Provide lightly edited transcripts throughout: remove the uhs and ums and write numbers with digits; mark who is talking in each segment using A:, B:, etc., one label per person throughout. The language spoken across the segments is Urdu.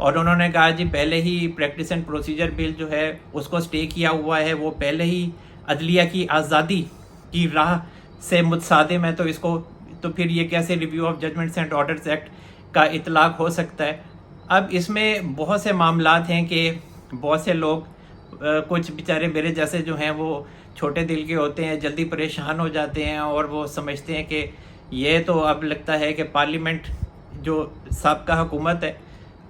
A: اور انہوں نے کہا جی پہلے ہی پریکٹس اینڈ پروسیجر بل جو ہے اس کو سٹے کیا ہوا ہے، وہ پہلے ہی عدلیہ کی آزادی کی راہ سے متصادم ہے، تو اس کو تو پھر یہ کیسے review of judgments and orders act کا اطلاق ہو سکتا ہے۔ اب اس میں بہت سے معاملات ہیں کہ بہت سے لوگ کچھ بیچارے میرے جیسے جو ہیں وہ چھوٹے دل کے ہوتے ہیں، جلدی پریشان ہو جاتے ہیں اور وہ سمجھتے ہیں کہ یہ تو اب لگتا ہے کہ پارلیمنٹ جو سابقہ حکومت ہے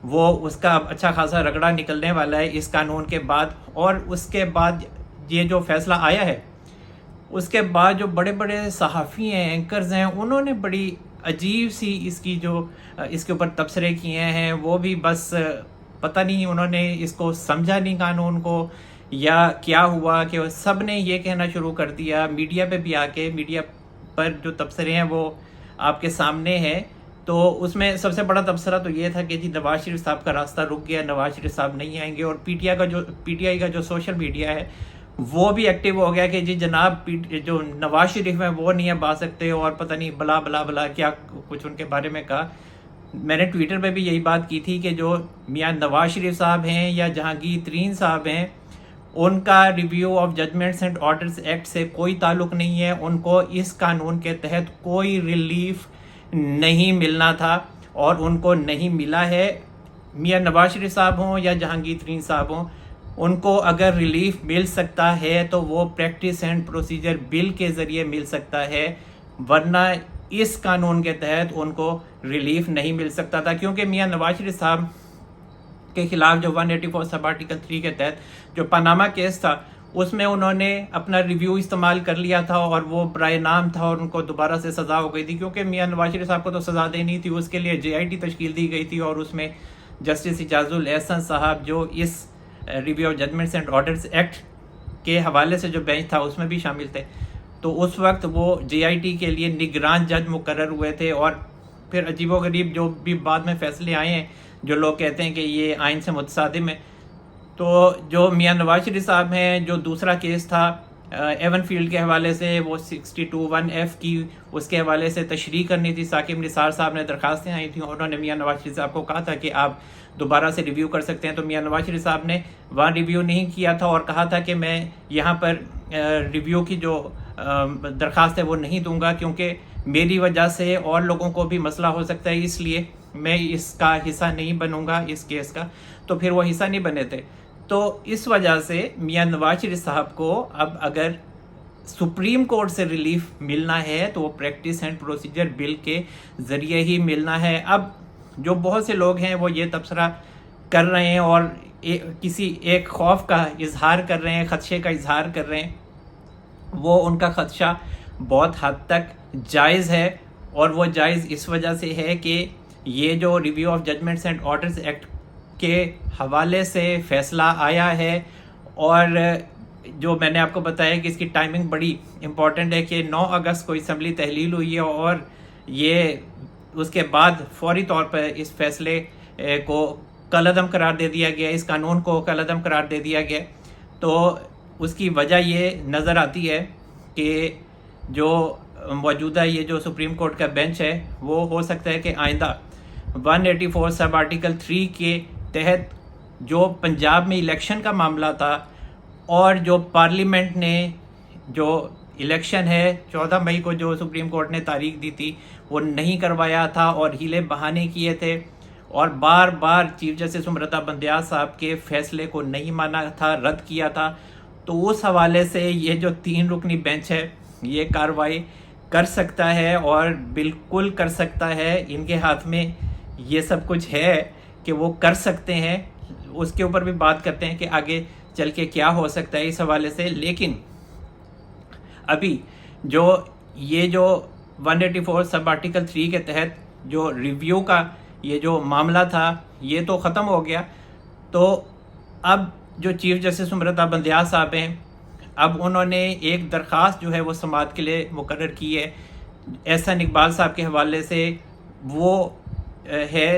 A: وہ اس کا اب اچھا خاصا رگڑا نکلنے والا ہے اس قانون کے بعد، اور اس کے بعد یہ جو فیصلہ آیا ہے اس کے بعد جو بڑے بڑے صحافی ہیں، اینکرز ہیں، انہوں نے بڑی عجیب سی اس کے اوپر تبصرے کیے ہیں۔ وہ بھی بس پتہ نہیں انہوں نے اس کو سمجھا نہیں قانون کو یا کیا ہوا کہ سب نے یہ کہنا شروع کر دیا میڈیا پہ بھی آ کے، میڈیا پر جو تبصرے ہیں وہ آپ کے سامنے ہے۔ تو اس میں سب سے بڑا تبصرہ تو یہ تھا کہ جی نواز شریف صاحب کا راستہ رک گیا، نواز شریف صاحب نہیں آئیں گے، اور پی ٹی آئی کا جو سوشل میڈیا ہے وہ بھی ایکٹیو ہو گیا کہ جی جناب جو نواز شریف ہیں وہ نہیں اب آ سکتے، اور پتہ نہیں بلا بلا بلا کیا کچھ ان کے بارے میں کہا۔ میں نے ٹویٹر پہ بھی یہی بات کی تھی کہ جو میاں نواز شریف صاحب ہیں یا جہانگیر ترین صاحب ہیں، ان کا review of judgments and orders act سے کوئی تعلق نہیں ہے، ان کو اس قانون کے تحت کوئی ریلیف نہیں ملنا تھا اور ان کو نہیں ملا ہے۔ میاں نواز شریف صاحب ہوں یا جہانگیر ترین صاحب ہوں، ان کو اگر ریلیف مل سکتا ہے تو وہ پریکٹس اینڈ پروسیجر بل کے ذریعے مل سکتا ہے، ورنہ اس قانون کے تحت ان کو ریلیف نہیں مل سکتا تھا، کیونکہ میاں نواز شریف صاحب کے خلاف جو 184 سب آرٹیکل 3 کے تحت جو پاناما کیس تھا اس میں انہوں نے اپنا ریویو استعمال کر لیا تھا اور وہ برائے نام تھا اور ان کو دوبارہ سے سزا ہو گئی تھی، کیونکہ میاں نواز شریف صاحب کو تو سزا دینی تھی، اس کے لیے JIT تشکیل دی گئی تھی اور اس میں جسٹس اعجاز الاحسن صاحب جو اس review of judgments and orders act کے حوالے سے جو بینچ تھا اس میں بھی شامل تھے، تو اس وقت وہ JIT کے لیے نگران جج مقرر ہوئے تھے۔ اور پھر عجیب و غریب جو بھی بعد میں فیصلے آئے ہیں جو لوگ کہتے ہیں کہ یہ آئین سے متصادم ہے، تو جو میاں نواز شریف صاحب ہیں جو دوسرا کیس تھا ایون فیلڈ کے حوالے سے، وہ 62(1)(f) کی اس کے حوالے سے تشریح کرنی تھی، ثاقب نثار صاحب نے درخواستیں آئی تھیں، انہوں نے میاں نواز شریف صاحب کو کہا تھا کہ آپ دوبارہ سے ریویو کر سکتے ہیں، تو میاں نواز شریف صاحب نے وہاں ریویو نہیں کیا تھا اور کہا تھا کہ میں یہاں پر ریویو کی جو درخواست ہے وہ نہیں دوں گا، کیونکہ میری وجہ سے اور لوگوں کو بھی مسئلہ ہو سکتا ہے، اس لیے میں اس کا حصہ نہیں بنوں گا اس کیس کا۔ تو پھر وہ حصہ نہیں بنے تھے، تو اس وجہ سے میاں نواز شریف صاحب کو اب اگر سپریم کورٹ سے ریلیف ملنا ہے تو وہ پریکٹس اینڈ پروسیجر بل کے ذریعے ہی ملنا ہے۔ اب جو بہت سے لوگ ہیں وہ یہ تبصرہ کر رہے ہیں اور کسی ایک خوف کا اظہار کر رہے ہیں، خدشے کا اظہار کر رہے ہیں، وہ ان کا خدشہ بہت حد تک جائز ہے، اور وہ جائز اس وجہ سے ہے کہ یہ جو review of judgments and orders act کے حوالے سے فیصلہ آیا ہے، اور جو میں نے آپ کو بتایا کہ اس کی ٹائمنگ بڑی امپورٹنٹ ہے کہ 9 اگست کو اسمبلی تحلیل ہوئی ہے اور یہ اس کے بعد فوری طور پر اس فیصلے کو کالعدم قرار دے دیا گیا، اس قانون کو کالعدم قرار دے دیا گیا۔ تو اس کی وجہ یہ نظر آتی ہے کہ جو موجودہ یہ جو سپریم کورٹ کا بینچ ہے وہ ہو سکتا ہے کہ آئندہ 184 سب آرٹیکل 3 کے تحت جو پنجاب میں الیکشن کا معاملہ تھا اور جو پارلیمنٹ نے جو الیکشن ہے 14 مئی کو جو سپریم کورٹ نے تاریخ دی تھی وہ نہیں کروایا تھا اور ہیلے بہانے کیے تھے اور بار بار چیف جسٹس امرتا بندیال صاحب کے فیصلے کو نہیں مانا تھا، رد کیا تھا، تو اس حوالے سے یہ جو 3 رکنی بینچ ہے یہ کارروائی کر سکتا ہے اور بالکل کر سکتا ہے، ان کے ہاتھ میں یہ سب کچھ ہے کہ وہ کر سکتے ہیں۔ اس کے اوپر بھی بات کرتے ہیں کہ آگے چل کے کیا ہو سکتا ہے اس حوالے سے، لیکن ابھی جو یہ جو 184 سب آرٹیکل 3 کے تحت جو ریویو کا یہ جو معاملہ تھا یہ تو ختم ہو گیا، تو اب جو چیف جسٹس امرتا بندیال صاحب ہیں اب انہوں نے ایک درخواست جو ہے وہ سماعت کے لیے مقرر کی ہے احسن اقبال صاحب کے حوالے سے، وہ ہے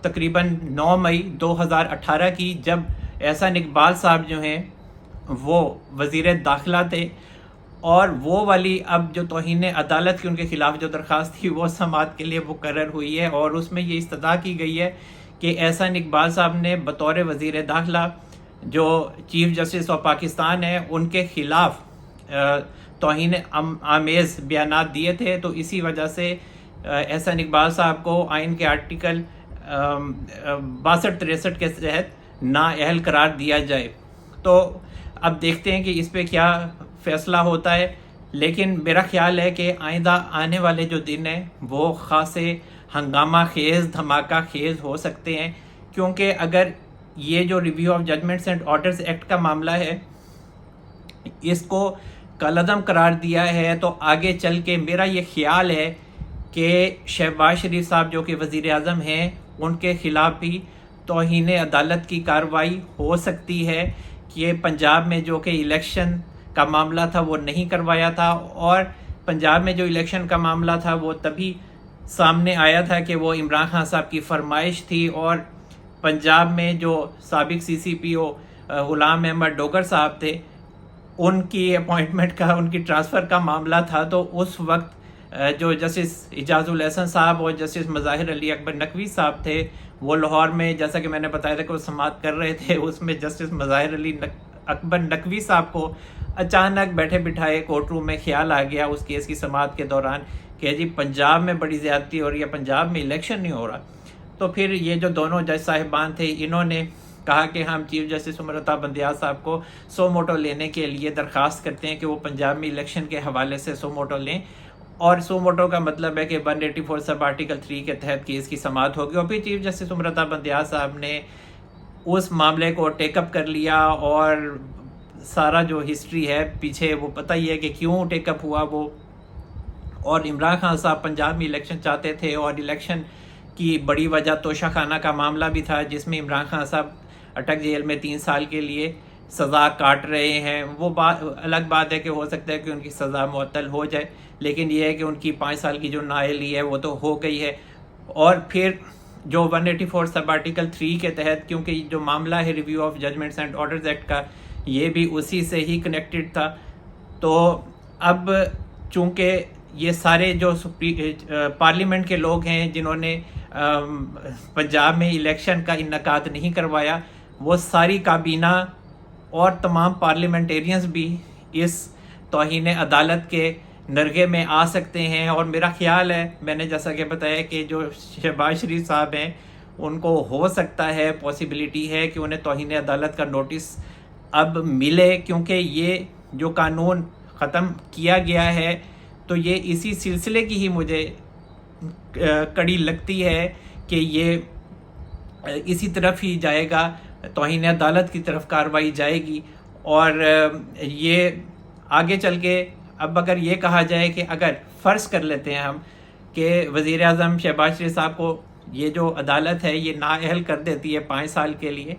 A: تقریباً 9 مئی 2018 کی، جب احسن اقبال صاحب جو ہیں وہ وزیر داخلہ تھے، اور وہ والی اب جو توہین عدالت کی ان کے خلاف جو درخواست تھی وہ سماعت کے لیے مقرر ہوئی ہے، اور اس میں یہ استدعا کی گئی ہے کہ احسان اقبال صاحب نے بطور وزیر داخلہ جو چیف جسٹس آف پاکستان ہیں ان کے خلاف توہین آمیز بیانات دیے تھے، تو اسی وجہ سے احسان اقبال صاحب کو آئین کے آرٹیکل 62-63 کے تحت نااہل قرار دیا جائے۔ تو اب دیکھتے ہیں کہ اس پہ کیا فیصلہ ہوتا ہے، لیکن میرا خیال ہے کہ آئندہ آنے والے جو دن ہیں وہ خاصے ہنگامہ خیز دھماکہ خیز ہو سکتے ہیں، کیونکہ اگر یہ جو review of judgments and orders act کا معاملہ ہے اس کو کالعدم قرار دیا ہے، تو آگے چل کے میرا یہ خیال ہے کہ شہباز شریف صاحب جو کہ وزیر اعظم ہیں ان کے خلاف بھی توہین عدالت کی کارروائی ہو سکتی ہے کہ پنجاب میں جو کہ الیکشن کا معاملہ تھا وہ نہیں کروایا تھا، اور پنجاب میں جو الیکشن کا معاملہ تھا وہ تبھی سامنے آیا تھا کہ وہ عمران خان صاحب کی فرمائش تھی، اور پنجاب میں جو سابق سی سی پی او غلام احمد ڈوگر صاحب تھے ان کی اپوائنٹمنٹ کا ان کی ٹرانسفر کا معاملہ تھا، تو اس وقت جو جسٹس اعجاز الحسن صاحب اور جسٹس مظاہر علی اکبر نقوی صاحب تھے وہ لاہور میں، جیسا کہ میں نے بتایا تھا کہ وہ سماعت کر رہے تھے، اس میں جسٹس مظاہر علی اکبر نقوی صاحب کو اچانک بیٹھے بٹھائے کورٹ روم میں خیال آ گیا اس کیس کی سماعت کے دوران کہ جی پنجاب میں بڑی زیادتی ہو رہی ہے، پنجاب میں الیکشن نہیں ہو رہا۔ تو پھر یہ جو دونوں جج صاحبان تھے انہوں نے کہا کہ ہم چیف جسٹس عمر عطا بندیال صاحب کو سو موٹو لینے کے لیے درخواست کرتے ہیں کہ وہ پنجاب میں الیکشن کے حوالے سے سو موٹو لیں، اور سو موٹو کا مطلب ہے کہ 184 سب آرٹیکل 3 کے تحت کیس کی سماعت ہوگی، اور پھر چیف جسٹس عمر عطا بندیال صاحب نے اس معاملے کو ٹیک اپ کر لیا، اور سارا جو ہسٹری ہے پیچھے وہ پتہ ہی ہے کہ کیوں ٹیک اپ ہوا وہ، اور عمران خان صاحب پنجاب میں الیکشن چاہتے تھے، اور الیکشن کی بڑی وجہ توشہ خانہ کا معاملہ بھی تھا جس میں عمران خان صاحب اٹک جیل میں 3 سال کے لیے سزا کاٹ رہے ہیں۔ وہ بات الگ بات ہے کہ ہو سکتا ہے کہ ان کی سزا معطل ہو جائے، لیکن یہ ہے کہ ان کی 5 سال کی جو نااہلی ہے وہ تو ہو گئی ہے۔ اور پھر جو 184 سب آرٹیکل 3 کے تحت، کیونکہ جو معاملہ ہے review of judgments and orders act کا یہ بھی اسی سے ہی کنیکٹڈ تھا، تو اب چونکہ یہ سارے جو پارلیمنٹ کے لوگ ہیں جنہوں نے پنجاب میں الیکشن کا انعقاد نہیں کروایا، وہ ساری کابینہ اور تمام پارلیمنٹیرینز بھی اس توہین عدالت کے نرغے میں آ سکتے ہیں، اور میرا خیال ہے میں نے جیسا کہ بتایا کہ جو شہباز شریف صاحب ہیں ان کو ہو سکتا ہے پاسبلٹی ہے کہ انہیں توہین عدالت کا نوٹس اب ملے، کیونکہ یہ جو قانون ختم کیا گیا ہے تو یہ اسی سلسلے کی ہی مجھے کڑی لگتی ہے کہ یہ اسی طرف ہی جائے گا، توہین عدالت کی طرف کارروائی جائے گی۔ اور یہ آگے چل کے اب اگر یہ کہا جائے کہ اگر فرض کر لیتے ہیں ہم کہ وزیر اعظم شہباز شریف صاحب کو یہ جو عدالت ہے یہ نااہل کر دیتی ہے 5 سال کے لیے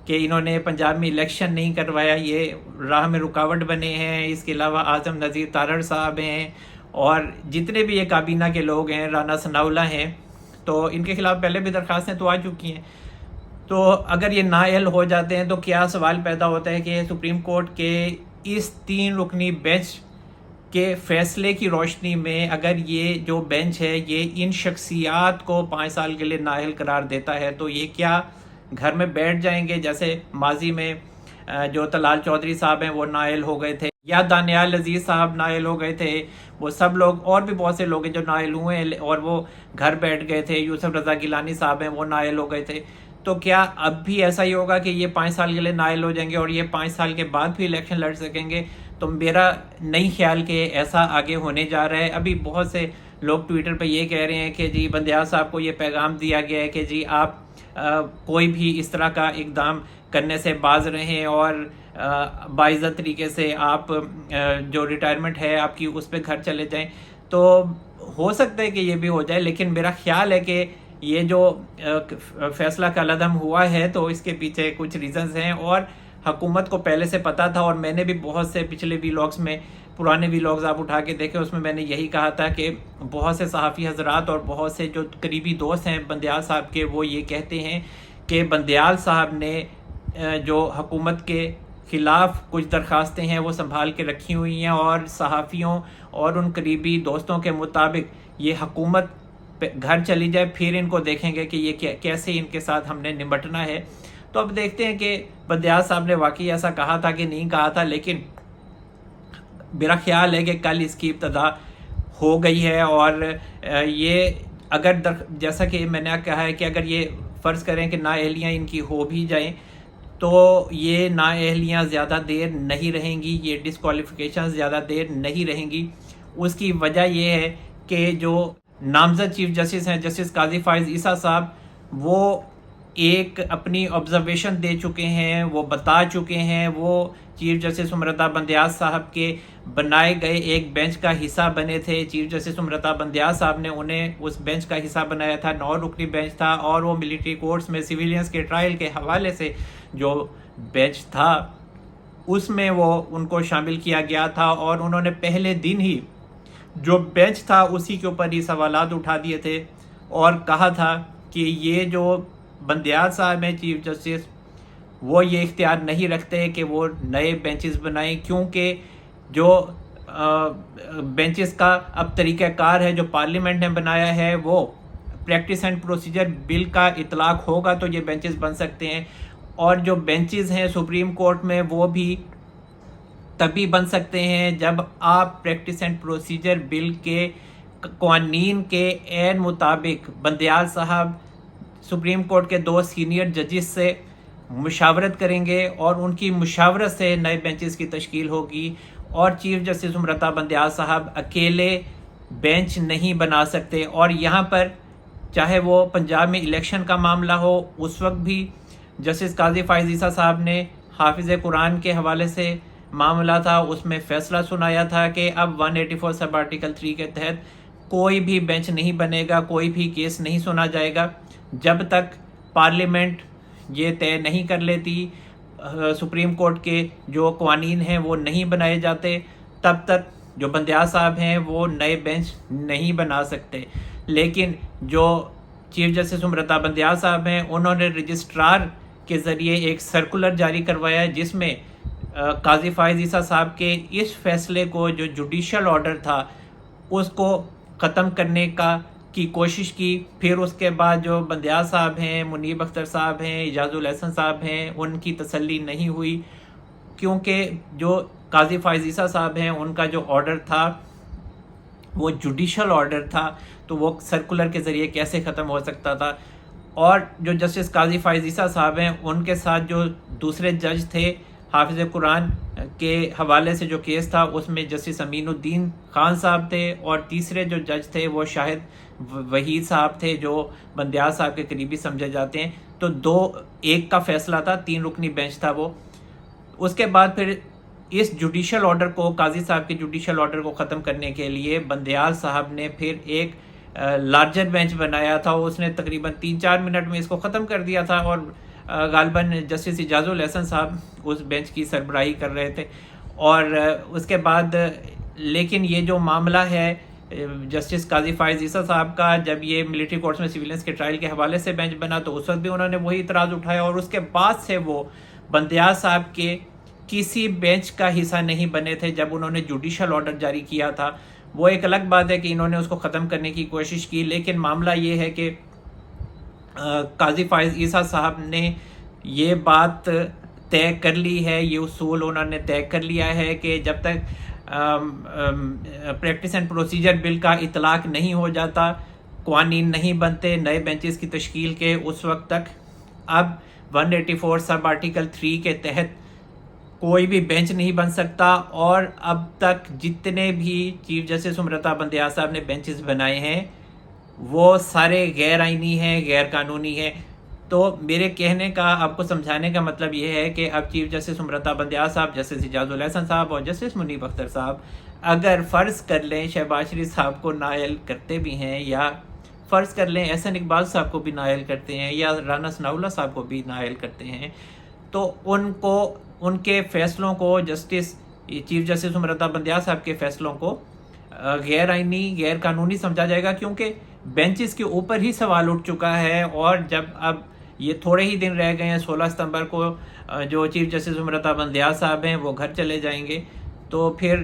A: کہ انہوں نے پنجاب میں الیکشن نہیں کروایا، یہ راہ میں رکاوٹ بنے ہیں، اس کے علاوہ اعظم نذیر تارڑ صاحب ہیں اور جتنے بھی یہ کابینہ کے لوگ ہیں، رانا ثناءاللہ ہیں، تو ان کے خلاف پہلے بھی درخواستیں تو آ چکی ہیں۔ تو اگر یہ نااہل ہو جاتے ہیں تو کیا سوال پیدا ہوتا ہے کہ سپریم کورٹ کے اس 3 رکنی بینچ کے فیصلے کی روشنی میں اگر یہ جو بینچ ہے یہ ان شخصیات کو 5 سال کے لیے نااہل قرار دیتا ہے تو یہ کیا گھر میں بیٹھ جائیں گے؟ جیسے ماضی میں جو طلال چودھری صاحب ہیں وہ نااہل ہو گئے تھے، یا دانیال عزیز صاحب نااہل ہو گئے تھے، وہ سب لوگ اور بھی بہت سے لوگ ہیں جو نااہل ہوئے ہیں اور وہ گھر بیٹھ گئے تھے، یوسف رضا گیلانی صاحب ہیں وہ نااہل ہو گئے تھے۔ تو کیا اب بھی ایسا ہی ہوگا کہ یہ 5 سال کے لیے نااہل ہو جائیں گے اور یہ 5 سال کے بعد بھی الیکشن لڑ سکیں گے؟ تو میرا نہیں خیال کہ ایسا آگے ہونے جا رہا ہے۔ ابھی بہت سے لوگ ٹویٹر پہ یہ کہہ رہے ہیں کہ جی بندیال صاحب کو یہ پیغام دیا گیا ہے کہ جی آپ کوئی بھی اس طرح کا اقدام کرنے سے باز رہیں اور باعزت طریقے سے آپ جو ریٹائرمنٹ ہے آپ کی اس پہ گھر چلے جائیں۔ تو ہو سکتا ہے کہ یہ بھی ہو جائے، لیکن میرا خیال ہے کہ یہ جو فیصلہ کالعدم ہوا ہے تو اس کے پیچھے کچھ ریزنز ہیں اور حکومت کو پہلے سے پتہ تھا، اور میں نے بھی بہت سے پچھلے ویلاگز میں، پرانے ویلاگز آپ اٹھا کے دیکھیں، اس میں میں نے یہی کہا تھا کہ بہت سے صحافی حضرات اور بہت سے جو قریبی دوست ہیں بندیال صاحب کے وہ یہ کہتے ہیں کہ بندیال صاحب نے جو حکومت کے خلاف کچھ درخواستیں ہیں وہ سنبھال کے رکھی ہوئی ہیں، اور صحافیوں اور ان قریبی دوستوں کے مطابق یہ حکومت گھر چلی جائے پھر ان کو دیکھیں گے کہ یہ کیسے ان کے ساتھ ہم نے نمٹنا ہے۔ تو اب دیکھتے ہیں کہ بندیال صاحب نے واقعی ایسا کہا تھا کہ نہیں کہا تھا، لیکن میرا خیال ہے کہ کل اس کی ابتدا ہو گئی ہے۔ اور یہ اگر جیسا کہ میں نے کہا ہے کہ اگر یہ فرض کریں کہ نااہلیاں ان کی ہو بھی جائیں تو یہ نااہلیاں زیادہ دیر نہیں رہیں گی، یہ ڈسکوالیفیکیشن زیادہ دیر نہیں رہیں گی۔ اس کی وجہ یہ ہے کہ جو نامزد چیف جسٹس ہیں جسٹس قاضی فائز عیسیٰ صاحب، وہ ایک اپنی آبزرویشن دے چکے ہیں، وہ بتا چکے ہیں، وہ چیف جسٹس امرتا بندیال صاحب کے بنائے گئے ایک بینچ کا حصہ بنے تھے۔ چیف جسٹس امرتا بندیال صاحب نے انہیں اس بینچ کا حصہ بنایا تھا، 9 رکنی بینچ تھا، اور وہ ملٹری کورٹس میں سیویلینز کے ٹرائل کے حوالے سے جو بینچ تھا اس میں وہ ان کو شامل کیا گیا تھا، اور انہوں نے پہلے دن ہی جو بینچ تھا اسی کے اوپر ہی سوالات اٹھا دیے تھے اور کہا تھا کہ یہ جو بندیال صاحب ہیں چیف جسٹس، وہ یہ اختیار نہیں رکھتے کہ وہ نئے بینچز بنائیں، کیونکہ جو بینچز کا اب طریقہ کار ہے جو پارلیمنٹ نے بنایا ہے، وہ پریکٹس اینڈ پروسیجر بل کا اطلاق ہوگا تو یہ بینچز بن سکتے ہیں، اور جو بینچز ہیں سپریم کورٹ میں وہ بھی تبھی بن سکتے ہیں جب آپ پریکٹس اینڈ پروسیجر بل کے قوانین کے عین مطابق بندیال صاحب سپریم کورٹ کے 2 سینئر ججز سے مشاورت کریں گے، اور ان کی مشاورت سے نئے بینچز کی تشکیل ہوگی، اور چیف جسٹس امرتا بندیال صاحب اکیلے بینچ نہیں بنا سکتے۔ اور یہاں پر چاہے وہ پنجاب میں الیکشن کا معاملہ ہو، اس وقت بھی جسٹس قاضی فائز عیسیٰ صاحب نے حافظ قرآن کے حوالے سے معاملہ تھا، اس میں فیصلہ سنایا تھا کہ اب 184 سب آرٹیکل 3 کے تحت کوئی بھی بینچ نہیں بنے گا، کوئی بھی کیس نہیں سنا جائے گا جب تک پارلیمنٹ یہ طے نہیں کر لیتی، سپریم کورٹ کے جو قوانین ہیں وہ نہیں بنائے جاتے، تب تک جو بندیال صاحب ہیں وہ نئے بینچ نہیں بنا سکتے۔ لیکن جو چیف جسٹس امرتا بندیال صاحب ہیں انہوں نے رجسٹرار کے ذریعے ایک سرکولر جاری کروایا جس میں قاضی فائز عیسیٰ صاحب کے اس فیصلے کو جو جوڈیشل آرڈر تھا اس کو ختم کرنے کی کوشش کی۔ پھر اس کے بعد جو بندیال صاحب ہیں، منیب اختر صاحب ہیں، اعجاز الحسن صاحب ہیں، ان کی تسلی نہیں ہوئی، کیونکہ جو قاضی فائز عیسیٰ صاحب ہیں ان کا جو آرڈر تھا وہ جوڈیشل آرڈر تھا، تو وہ سرکولر کے ذریعے کیسے ختم ہو سکتا تھا۔ اور جو جسٹس قاضی فائز عیسیٰ صاحب ہیں ان کے ساتھ جو دوسرے جج تھے، حافظ قرآن کے حوالے سے جو کیس تھا اس میں جسٹس امین الدین خان صاحب تھے، اور تیسرے جو جج تھے وہ شاہد وحید صاحب تھے جو بندیال صاحب کے قریبی سمجھے جاتے ہیں۔ تو 1 کا فیصلہ تھا، 3 رکنی بینچ تھا وہ۔ اس کے بعد پھر اس جوڈیشل آرڈر کو، قاضی صاحب کے جوڈیشل آرڈر کو ختم کرنے کے لیے بندیال صاحب نے پھر ایک لارجر بینچ بنایا تھا، اس نے تقریباً 3-4 منٹ میں اس کو ختم کر دیا تھا، اور غالباً جسٹس اعجاز الحسن صاحب اس بینچ کی سربراہی کر رہے تھے۔ اور اس کے بعد لیکن یہ جو معاملہ ہے جسٹس قاضی فائز عیسیٰ صاحب کا، جب یہ ملٹری کورٹس میں سیویلینس کے ٹرائل کے حوالے سے بینچ بنا تو اس وقت بھی انہوں نے وہی اعتراض اٹھایا، اور اس کے بعد سے وہ بندیال صاحب کے کسی بینچ کا حصہ نہیں بنے تھے جب انہوں نے جوڈیشل آرڈر جاری کیا تھا۔ وہ ایک الگ بات ہے کہ انہوں نے اس کو ختم کرنے کی کوشش کی، لیکن معاملہ یہ ہے کہ قاضی فائز عیسیٰ صاحب نے یہ بات طے کر لی ہے، یہ اصول انہوں نے طے کر لیا ہے کہ جب تک پریکٹس اینڈ پروسیجر بل کا اطلاق نہیں ہو جاتا، قوانین نہیں بنتے نئے بینچز کی تشکیل کے، اس وقت تک اب 184 سب آرٹیکل 3 کے تحت کوئی بھی بینچ نہیں بن سکتا۔ اور اب تک جتنے بھی چیف جسٹس امرتا بندیال صاحب نے بینچز بنائے ہیں وہ سارے غیر آئینی ہیں، غیر قانونی ہیں۔ تو میرے کہنے کا، آپ کو سمجھانے کا مطلب یہ ہے کہ اب چیف جسٹس امرتا بندیال صاحب، جسٹس اعجاز الحسن صاحب اور جسٹس منیب اختر صاحب اگر فرض کر لیں شہباز شریف صاحب کو نائل کرتے بھی ہیں، یا فرض کر لیں احسن اقبال صاحب کو بھی نائل کرتے ہیں، یا رانا ثناء اللہ صاحب کو بھی نائل کرتے ہیں، تو ان کے فیصلوں کو چیف جسٹس امرتا بندیال صاحب کے فیصلوں کو غیر آئینی، غیر قانونی سمجھا جائے گا، کیونکہ بینچز کے اوپر ہی سوال اٹھ چکا ہے۔ اور جب اب یہ تھوڑے ہی دن رہ گئے ہیں، 16 ستمبر کو جو چیف جسٹس امرتا بندیال صاحب ہیں وہ گھر چلے جائیں گے، تو پھر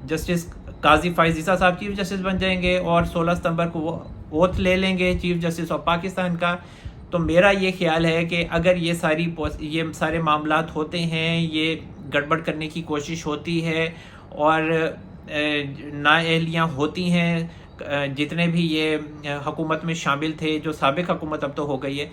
A: جسٹس قاضی فائز عیسیٰ صاحب چیف جسٹس بن جائیں گے، اور 16 ستمبر کو وہ اوتھ لے لیں گے چیف جسٹس آف پاکستان کا، تو میرا یہ خیال ہے کہ اگر یہ سارے معاملات ہوتے ہیں، یہ گڑبڑ کرنے کی کوشش ہوتی ہے اور نااہلیاں ہوتی ہیں، جتنے بھی یہ حکومت میں شامل تھے، جو سابق حکومت اب تو ہو گئی ہے،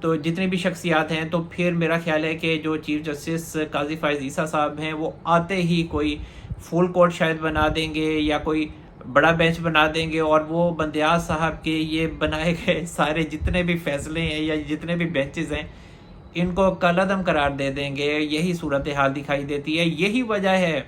A: تو جتنے بھی شخصیات ہیں، تو پھر میرا خیال ہے کہ جو چیف جسٹس قاضی فائز عیسیٰ صاحب ہیں وہ آتے ہی کوئی فل کورٹ شاید بنا دیں گے یا کوئی بڑا بینچ بنا دیں گے، اور وہ بندیاز صاحب کے یہ بنائے گئے سارے جتنے بھی فیصلے ہیں یا جتنے بھی بینچز ہیں ان کو کالعدم قرار دے دیں گے۔ یہی صورتحال دکھائی دیتی ہے۔ یہی وجہ ہے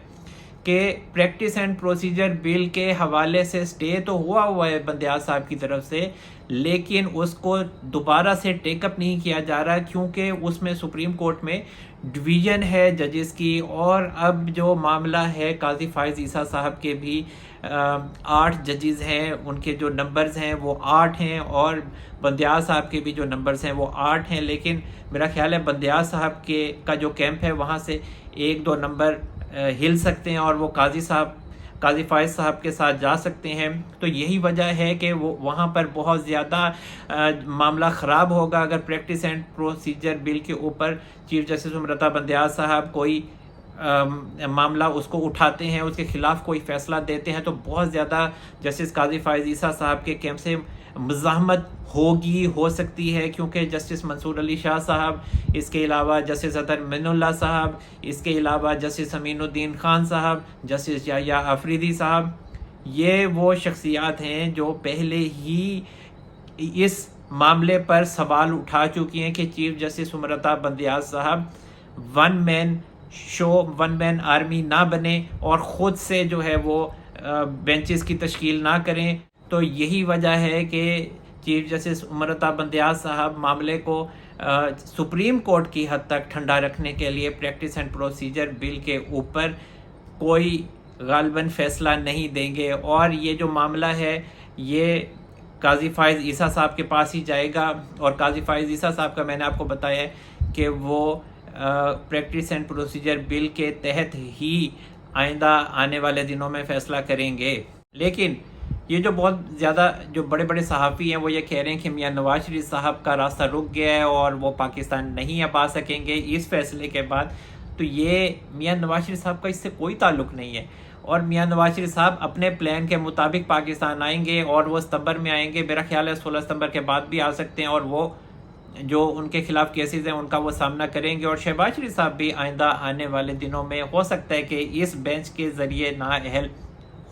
A: کہ پریکٹس اینڈ پروسیجر بل کے حوالے سے سٹے تو ہوا ہے بندیاز صاحب کی طرف سے، لیکن اس کو دوبارہ سے ٹیک اپ نہیں کیا جا رہا کیونکہ اس میں سپریم کورٹ میں ڈویژن ہے ججز کی، اور اب جو معاملہ ہے قاضی فائز عیسیٰ صاحب کے بھی 8 ججز ہیں، ان کے جو نمبرز ہیں وہ 8 ہیں، اور بندیاز صاحب کے بھی جو نمبرز ہیں وہ 8 ہیں، لیکن میرا خیال ہے بندیاز صاحب کا جو کیمپ ہے وہاں سے 1-2 نمبر ہل سکتے ہیں اور وہ قاضی فائز صاحب کے ساتھ جا سکتے ہیں۔ تو یہی وجہ ہے کہ وہاں پر بہت زیادہ معاملہ خراب ہوگا اگر پریکٹس اینڈ پروسیجر بل کے اوپر چیف جسٹس امرتا بندیاز صاحب کوئی معاملہ اس کو اٹھاتے ہیں، اس کے خلاف کوئی فیصلہ دیتے ہیں، تو بہت زیادہ جسٹس قاضی فائز عیسیٰ صاحب کے کیمپ سے مزاحمت ہو سکتی ہے، کیونکہ جسٹس منصور علی شاہ صاحب، اس کے علاوہ جسٹس اطہر من اللہ صاحب، اس کے علاوہ جسٹس امین الدین خان صاحب، جسٹس یحییٰ آفریدی صاحب، یہ وہ شخصیات ہیں جو پہلے ہی اس معاملے پر سوال اٹھا چکی ہیں کہ چیف جسٹس امرتا بندیاز صاحب ون مین آرمی نہ بنے اور خود سے جو ہے وہ بینچز کی تشکیل نہ کریں۔ تو یہی وجہ ہے کہ چیف جسٹس امرتا بندیاز صاحب معاملے کو سپریم کورٹ کی حد تک ٹھنڈا رکھنے کے لیے پریکٹس اینڈ پروسیجر بل کے اوپر کوئی غالباً فیصلہ نہیں دیں گے، اور یہ جو معاملہ ہے یہ قاضی فائز عیسیٰ صاحب کے پاس ہی جائے گا، اور قاضی فائز عیسیٰ صاحب کا میں نے آپ کو بتایا ہے کہ وہ پریکٹس اینڈ پروسیجر بل کے تحت ہی آئندہ آنے والے دنوں میں فیصلہ کریں گے۔ لیکن یہ جو بہت زیادہ جو بڑے بڑے صحافی ہیں وہ یہ کہہ رہے ہیں کہ میاں نواز شریف صاحب کا راستہ رک گیا ہے اور وہ پاکستان نہیں اب آ سکیں گے اس فیصلے کے بعد، تو یہ میاں نواز شریف صاحب کا اس سے کوئی تعلق نہیں ہے، اور میاں نواز شریف صاحب اپنے پلان کے مطابق پاکستان آئیں گے، اور وہ ستمبر میں آئیں گے، میرا خیال ہے 16 ستمبر کے بعد بھی آ سکتے ہیں، اور وہ جو ان کے خلاف کیسز ہیں ان کا وہ سامنا کریں گے، اور شہباز شریف صاحب بھی آئندہ آنے والے دنوں میں ہو سکتا ہے کہ اس بینچ کے ذریعے نااہل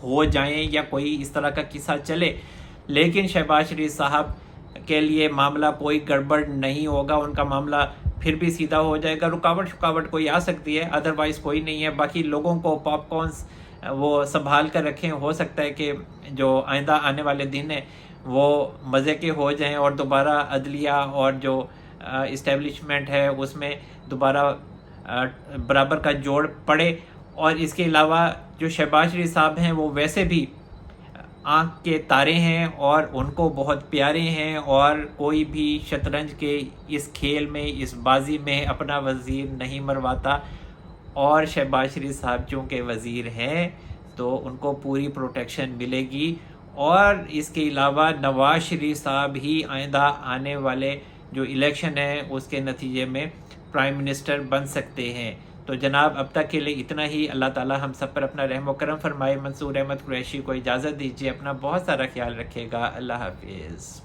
A: ہو جائیں یا کوئی اس طرح کا قصہ چلے، لیکن شہباز شریف صاحب کے لیے معاملہ کوئی گڑبڑ نہیں ہوگا، ان کا معاملہ پھر بھی سیدھا ہو جائے گا۔ رکاوٹ کوئی آ سکتی ہے، ادروائز کوئی نہیں ہے۔ باقی لوگوں کو پاپ کارنز وہ سنبھال کر رکھیں، ہو سکتا ہے کہ جو آئندہ آنے والے دن ہیں وہ مزے کے ہو جائیں اور دوبارہ عدلیہ اور جو اسٹیبلشمنٹ ہے اس میں دوبارہ برابر کا جوڑ پڑے۔ اور اس کے علاوہ جو شہباز شریف صاحب ہیں وہ ویسے بھی آنکھ کے تارے ہیں اور ان کو بہت پیارے ہیں، اور کوئی بھی شطرنج کے اس کھیل میں، اس بازی میں اپنا وزیر نہیں مرواتا، اور شہباز شریف صاحب چونکہ وزیر ہیں تو ان کو پوری پروٹیکشن ملے گی، اور اس کے علاوہ نواز شریف صاحب ہی آئندہ آنے والے جو الیکشن ہے اس کے نتیجے میں پرائم منسٹر بن سکتے ہیں۔ تو جناب اب تک کے لیے اتنا ہی۔ اللہ تعالی ہم سب پر اپنا رحم و کرم فرمائے۔ منصور احمد قریشی کو اجازت دیجیے، اپنا بہت سارا خیال رکھے گا۔ اللہ حافظ۔